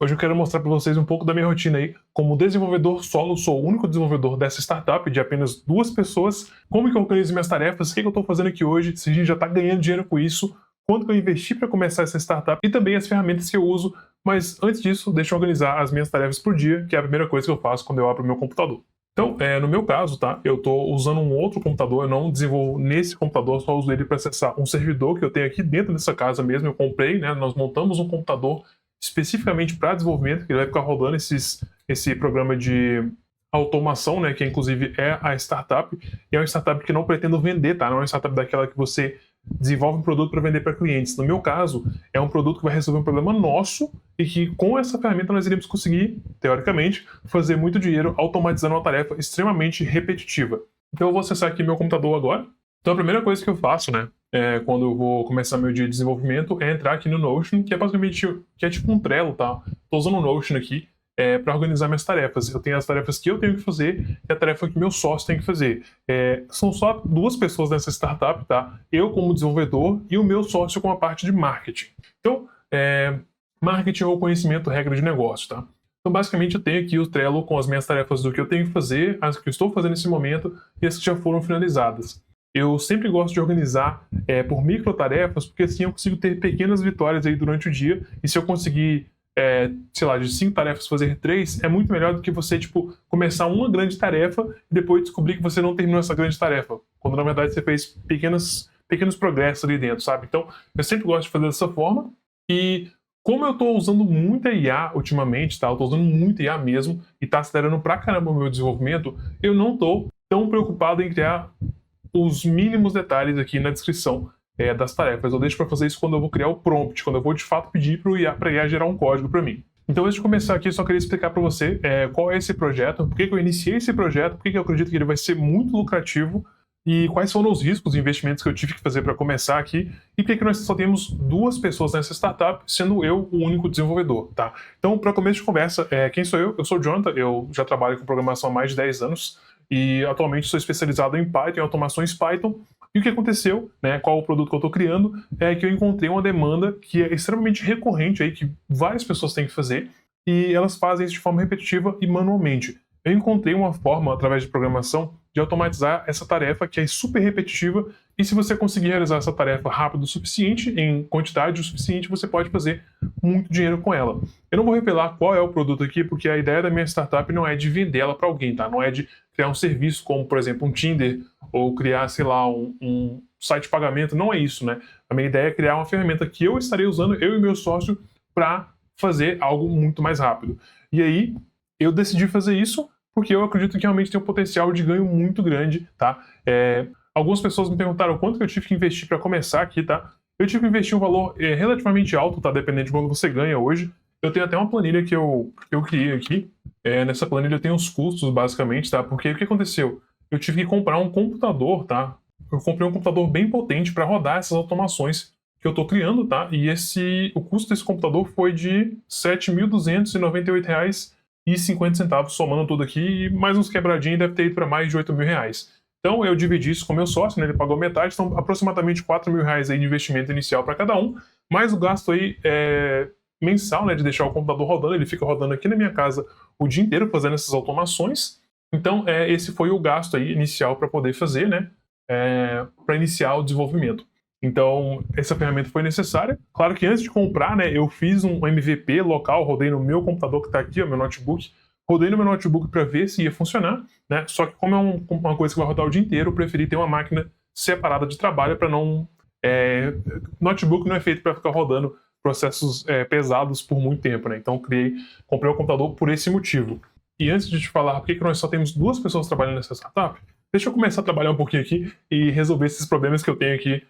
Hoje eu quero mostrar para vocês um pouco da minha rotina aí. Como desenvolvedor solo, sou o único desenvolvedor dessa startup de apenas 2 pessoas. Como que eu organizo minhas tarefas? O que eu estou fazendo aqui hoje? Se a gente já está ganhando dinheiro com isso? Quanto que eu investi para começar essa startup? E também as ferramentas que eu uso. Mas antes disso, deixa eu organizar as minhas tarefas por dia, que é a primeira coisa que eu faço quando eu abro o meu computador. Então, no meu caso, tá? Eu estou usando um outro computador, eu não desenvolvo nesse computador, só uso ele para acessar um servidor que eu tenho aqui dentro dessa casa mesmo. Eu comprei, né? Nós montamos um computador especificamente para desenvolvimento, que ele vai ficar rodando esse programa de automação, né, que inclusive é a startup, e é uma startup que não pretendo vender, tá? Não é uma startup daquela que você desenvolve um produto para vender para clientes. No meu caso, é um produto que vai resolver um problema nosso e que com essa ferramenta nós iremos conseguir, teoricamente, fazer muito dinheiro automatizando uma tarefa extremamente repetitiva. Então eu vou acessar aqui meu computador agora. Então a primeira coisa que eu faço, né, quando eu vou começar meu dia de desenvolvimento, é entrar aqui no Notion, que é basicamente que é tipo um Trello, tá? Tô usando o Notion aqui para organizar minhas tarefas. Eu tenho as tarefas que eu tenho que fazer e a tarefa que meu sócio tem que fazer. São só 2 pessoas nessa startup, tá? Eu como desenvolvedor e o meu sócio com a parte de marketing. Então, marketing ou conhecimento, regra de negócio, tá? Então, basicamente, eu tenho aqui o Trello com as minhas tarefas do que eu tenho que fazer, as que eu estou fazendo nesse momento e as que já foram finalizadas. Eu sempre gosto de organizar por microtarefas, porque assim eu consigo ter pequenas vitórias aí durante o dia, e se eu conseguir, sei lá, de 5 tarefas fazer 3, é muito melhor do que você, tipo, começar uma grande tarefa e depois descobrir que você não terminou essa grande tarefa, quando na verdade você fez pequenos progressos ali dentro, sabe? Então, eu sempre gosto de fazer dessa forma, e como eu estou usando muita IA ultimamente, tá? Eu estou usando muito IA mesmo, e está acelerando pra caramba o meu desenvolvimento, eu não estou tão preocupado em criar os mínimos detalhes aqui na descrição das tarefas. Eu deixo para fazer isso quando eu vou criar o prompt, quando eu vou de fato pedir para a IA gerar um código para mim. Então, antes de começar aqui, eu só queria explicar para você qual é esse projeto, por que eu iniciei esse projeto, por que eu acredito que ele vai ser muito lucrativo e quais foram os riscos e investimentos que eu tive que fazer para começar aqui e por que nós só temos 2 pessoas nessa startup, sendo eu o único desenvolvedor, tá? Então, para começo de conversa, quem sou eu? Eu sou o Jonathan, eu já trabalho com programação há mais de 10 anos, e atualmente sou especializado em Python, em automações Python. E o que aconteceu, né, qual o produto que eu estou criando, é que eu encontrei uma demanda que é extremamente recorrente, aí, que várias pessoas têm que fazer, e elas fazem isso de forma repetitiva e manualmente. Eu encontrei uma forma, através de programação, de automatizar essa tarefa que é super repetitiva, e se você conseguir realizar essa tarefa rápido o suficiente, em quantidade o suficiente, você pode fazer muito dinheiro com ela. Eu não vou revelar qual é o produto aqui, porque a ideia da minha startup não é de vender ela para alguém, tá? Não é de criar um serviço como, por exemplo, um Tinder, ou criar, sei lá, um site de pagamento, não é isso, né? A minha ideia é criar uma ferramenta que eu estarei usando, eu e meu sócio, para fazer algo muito mais rápido. E aí, eu decidi fazer isso porque eu acredito que realmente tem um potencial de ganho muito grande, tá? Algumas pessoas me perguntaram quanto que eu tive que investir para começar aqui, tá? Eu tive que investir um valor relativamente alto, tá? Dependendo de quanto você ganha hoje. Eu tenho até uma planilha que eu criei aqui. Nessa planilha eu tenho os custos, basicamente, tá? Porque o que aconteceu? Eu tive que comprar um computador, tá? Eu comprei um computador bem potente para rodar essas automações que eu estou criando, tá? E o custo desse computador foi de R$ 7.298,50, somando tudo aqui, e mais uns quebradinhos, deve ter ido para mais de R$ 8.000. Então eu dividi isso com meu sócio, né? Ele pagou metade, então aproximadamente R$ 4.000 aí de investimento inicial para cada um, mais o gasto aí mensal, né, de deixar o computador rodando. Ele fica rodando aqui na minha casa o dia inteiro fazendo essas automações. Então esse foi o gasto aí inicial para poder fazer, né, para iniciar o desenvolvimento. Então essa ferramenta foi necessária. Claro que antes de comprar, né, eu fiz um MVP local, rodei no meu computador que está aqui, ó, meu notebook. Rodei no meu notebook para ver se ia funcionar, né? Só que como é uma coisa que vai rodar o dia inteiro, eu preferi ter uma máquina separada de trabalho para não... Notebook não é feito para ficar rodando processos pesados por muito tempo, né? Então comprei o computador por esse motivo. E antes de te falar por que nós só temos 2 pessoas trabalhando nessa startup, deixa eu começar a trabalhar um pouquinho aqui e resolver esses problemas que eu tenho aqui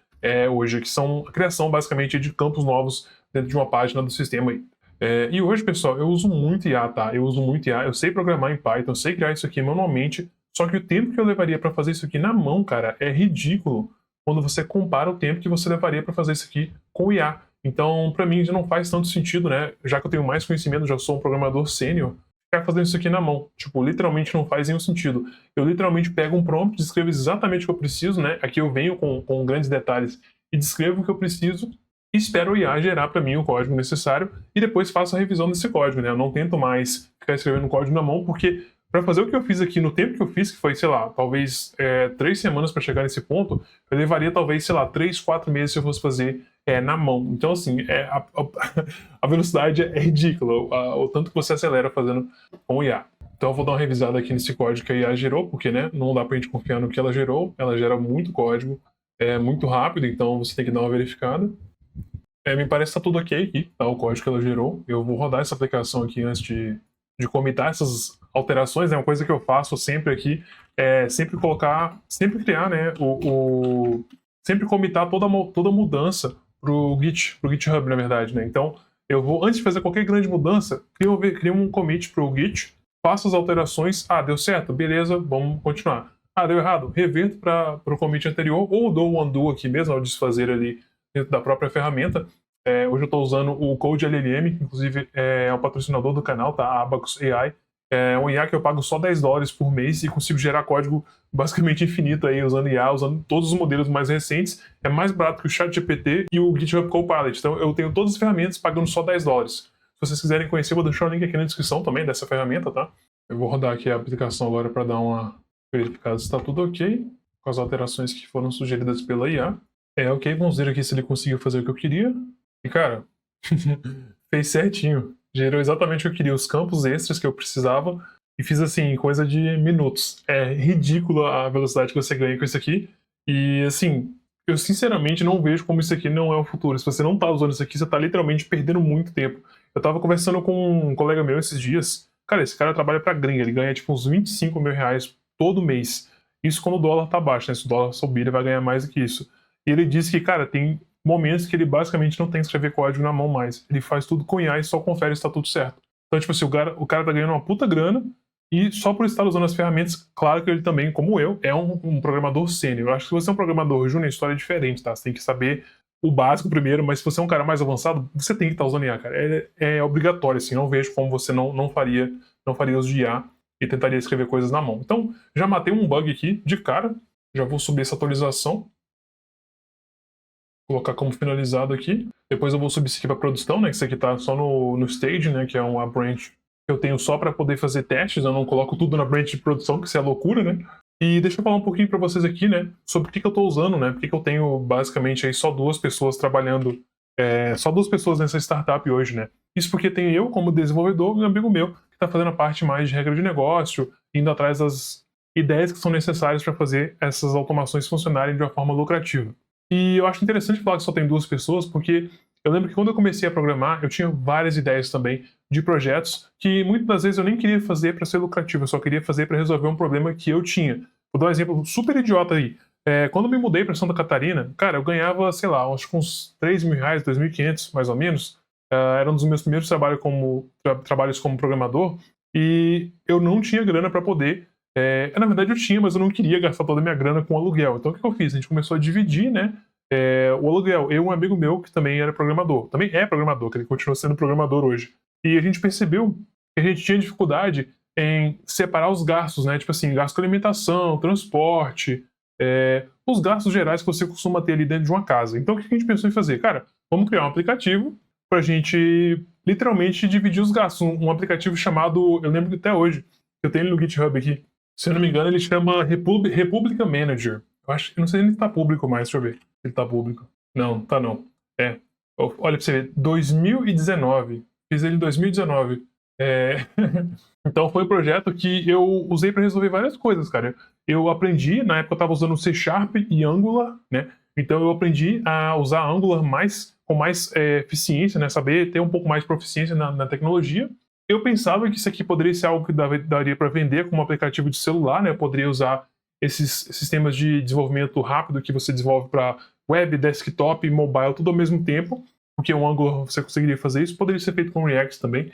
hoje, que são a criação, basicamente, de campos novos dentro de uma página do sistema aí. E hoje, pessoal, eu uso muito IA, tá? Eu uso muito IA, eu sei programar em Python, eu sei criar isso aqui manualmente, só que o tempo que eu levaria para fazer isso aqui na mão, cara, é ridículo quando você compara o tempo que você levaria para fazer isso aqui com o IA. Então, para mim, já não faz tanto sentido, né? Já que eu tenho mais conhecimento, já sou um programador sênior, ficar fazendo isso aqui na mão. Tipo, literalmente não faz nenhum sentido. Eu literalmente pego um prompt, descrevo exatamente o que eu preciso, né? Aqui eu venho com grandes detalhes e descrevo o que eu preciso, e espero o IA gerar para mim o código necessário e depois faço a revisão desse código, né? Eu não tento mais ficar escrevendo código na mão, porque para fazer o que eu fiz aqui no tempo que eu fiz, que foi, sei lá, talvez 3 semanas para chegar nesse ponto, eu levaria talvez, sei lá, 3, 4 meses se eu fosse fazer na mão. Então, assim, a velocidade é ridícula, o tanto que você acelera fazendo com o IA. Então eu vou dar uma revisada aqui nesse código que a IA gerou, porque né, não dá pra gente confiar no que ela gerou, ela gera muito código, é muito rápido, então você tem que dar uma verificada. Me parece que tá tudo ok aqui, tá? O código que ela gerou. Eu vou rodar essa aplicação aqui antes de comitar essas alterações, né? Uma coisa que eu faço sempre aqui é sempre criar, né? Sempre comitar toda mudança pro GitHub, na verdade, né? Então, eu vou, antes de fazer qualquer grande mudança, crio um commit pro Git, faço as alterações, deu certo, beleza, vamos continuar. Deu errado, reverto para o commit anterior, ou dou o undo aqui mesmo, ao desfazer ali dentro da própria ferramenta. Hoje eu estou usando o Code LLM, que inclusive é o patrocinador do canal, tá? A Abacus AI. É um IA que eu pago só $10 por mês e consigo gerar código basicamente infinito aí, usando IA, usando todos os modelos mais recentes. É mais barato que o ChatGPT e o GitHub Copilot. Então eu tenho todas as ferramentas pagando só $10. Se vocês quiserem conhecer, eu vou deixar o link aqui na descrição também dessa ferramenta, tá? Eu vou rodar aqui a aplicação agora para dar uma verificada se está tudo ok, com as alterações que foram sugeridas pela IA. Ok, vamos ver aqui se ele conseguiu fazer o que eu queria. E cara, fez certinho. Gerou exatamente o que eu queria, os campos extras que eu precisava. E fiz assim, coisa de minutos. É ridícula a velocidade que você ganha com isso aqui. E assim, eu sinceramente não vejo como isso aqui não é o futuro. Se você não tá usando isso aqui, você tá literalmente perdendo muito tempo. Eu tava conversando com um colega meu esses dias. Cara, esse cara trabalha pra gringa, ele ganha tipo uns 25 mil reais todo mês. Isso quando o dólar tá baixo, né? Se o dólar subir, ele vai ganhar mais do que isso. E ele disse que, cara, tem momentos que ele basicamente não tem que escrever código na mão mais. Ele faz tudo com IA e só confere se tá tudo certo. Então, tipo assim, o cara tá ganhando uma puta grana e só por estar usando as ferramentas, claro que ele também, como eu, é um programador sênior. Eu acho que se você é um programador júnior, a história é diferente, tá? Você tem que saber o básico primeiro, mas se você é um cara mais avançado, você tem que estar usando IA, cara. É obrigatório, assim. Não vejo como você não faria uso de IA e tentaria escrever coisas na mão. Então, já matei um bug aqui de cara. Já vou subir essa atualização. Colocar como finalizado aqui. Depois eu vou subir isso aqui para produção, né? Que isso aqui tá só no stage, né? Que é uma branch que eu tenho só para poder fazer testes. Eu não coloco tudo na branch de produção, que isso é loucura, né? E deixa eu falar um pouquinho para vocês aqui, né? Sobre o que eu tô usando, né? Porque eu tenho basicamente aí só 2 pessoas trabalhando, só 2 pessoas nessa startup hoje, né? Isso porque tem eu como desenvolvedor e um amigo meu que tá fazendo a parte mais de regra de negócio, indo atrás das ideias que são necessárias para fazer essas automações funcionarem de uma forma lucrativa. E eu acho interessante falar que só tem 2 pessoas, porque eu lembro que quando eu comecei a programar, eu tinha várias ideias também de projetos que muitas das vezes eu nem queria fazer para ser lucrativo, eu só queria fazer para resolver um problema que eu tinha. Vou dar um exemplo super idiota aí. Quando eu me mudei para Santa Catarina, cara, eu ganhava, sei lá, acho que uns 3 mil reais, 2.500 mais ou menos. Era um dos meus primeiros trabalhos como programador, e eu não tinha grana para poder. Na verdade eu tinha, mas eu não queria gastar toda a minha grana com aluguel. Então o que eu fiz? A gente começou a dividir, né, o aluguel. Eu e um amigo meu que também era programador. Também é programador, que ele continua sendo programador hoje. E a gente percebeu que a gente tinha dificuldade em separar os gastos, né? Tipo assim, gasto com alimentação, transporte, os gastos gerais que você costuma ter ali dentro de uma casa. Então o que a gente pensou em fazer? Cara, vamos criar um aplicativo pra gente literalmente dividir os gastos. Um aplicativo chamado, eu lembro que até hoje, eu tenho ele no GitHub aqui. Se eu não me engano, ele chama Republica Manager. Eu não sei se ele tá público mais, deixa eu ver. Ele tá público. Não, tá não. Olha pra você ver, 2019. Fiz ele em 2019. Então foi um projeto que eu usei para resolver várias coisas, cara. Eu aprendi, na época eu tava usando C# e Angular, né? Então eu aprendi a usar Angular com mais eficiência, né? Saber ter um pouco mais de proficiência na tecnologia. Eu pensava que isso aqui poderia ser algo que daria para vender como aplicativo de celular, né? Eu poderia usar esses sistemas de desenvolvimento rápido que você desenvolve para web, desktop e mobile, tudo ao mesmo tempo, porque o Angular você conseguiria fazer isso, poderia ser feito com React também.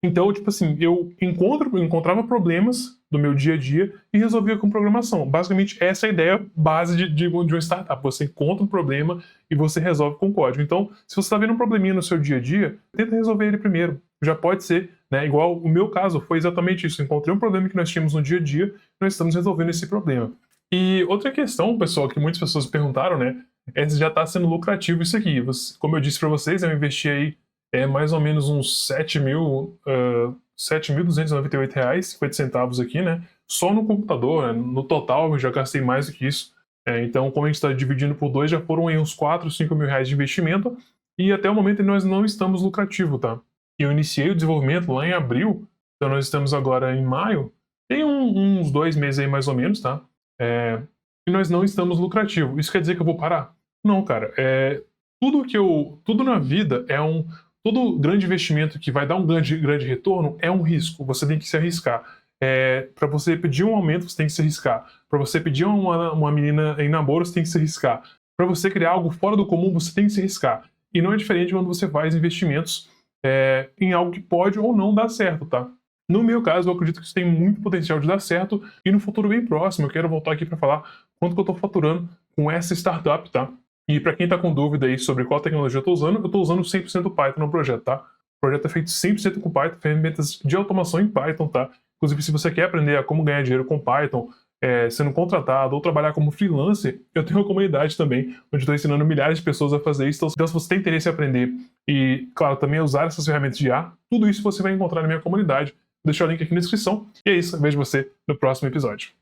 Então, tipo assim, eu encontrava problemas do meu dia a dia e resolvia com programação. Basicamente, essa é a ideia base de uma startup. Você encontra um problema e você resolve com código. Então, se você está vendo um probleminha no seu dia a dia, tenta resolver ele primeiro. Já pode ser, né? Igual o meu caso, foi exatamente isso. Encontrei um problema que nós tínhamos no dia a dia, nós estamos resolvendo esse problema. E outra questão, pessoal, que muitas pessoas perguntaram, né? já está sendo lucrativo isso aqui. Como eu disse para vocês, eu investi aí mais ou menos uns R$7.298,50 aqui, né? Só no computador, né? No total eu já gastei mais do que isso. Então, como a gente está dividindo por dois, já foram aí uns 4, 5 mil reais de investimento, e até o momento nós não estamos lucrativo, tá? Eu iniciei o desenvolvimento lá em abril, então nós estamos agora em maio, tem uns 2 meses aí mais ou menos, tá? E nós não estamos lucrativo. Isso quer dizer que eu vou parar? Não, cara. Tudo na vida todo grande investimento que vai dar um grande retorno é um risco. Você tem que se arriscar. Para você pedir um aumento, você tem que se arriscar. Para você pedir uma menina em namoro, você tem que se arriscar. Para você criar algo fora do comum, você tem que se arriscar. E não é diferente quando você faz investimentos em algo que pode ou não dar certo, tá? No meu caso, eu acredito que isso tem muito potencial de dar certo, e no futuro bem próximo eu quero voltar aqui para falar quanto que eu estou faturando com essa startup, tá? E para quem está com dúvida aí sobre qual tecnologia eu estou usando 100% Python no projeto, tá? O projeto é feito 100% com Python, ferramentas de automação em Python, tá? Inclusive, se você quer aprender a como ganhar dinheiro com Python, sendo contratado ou trabalhar como freelancer, eu tenho uma comunidade também, onde estou ensinando milhares de pessoas a fazer isso. Então, se você tem interesse em aprender e, claro, também usar essas ferramentas de IA, tudo isso você vai encontrar na minha comunidade. Vou deixar o link aqui na descrição. E é isso, eu vejo você no próximo episódio.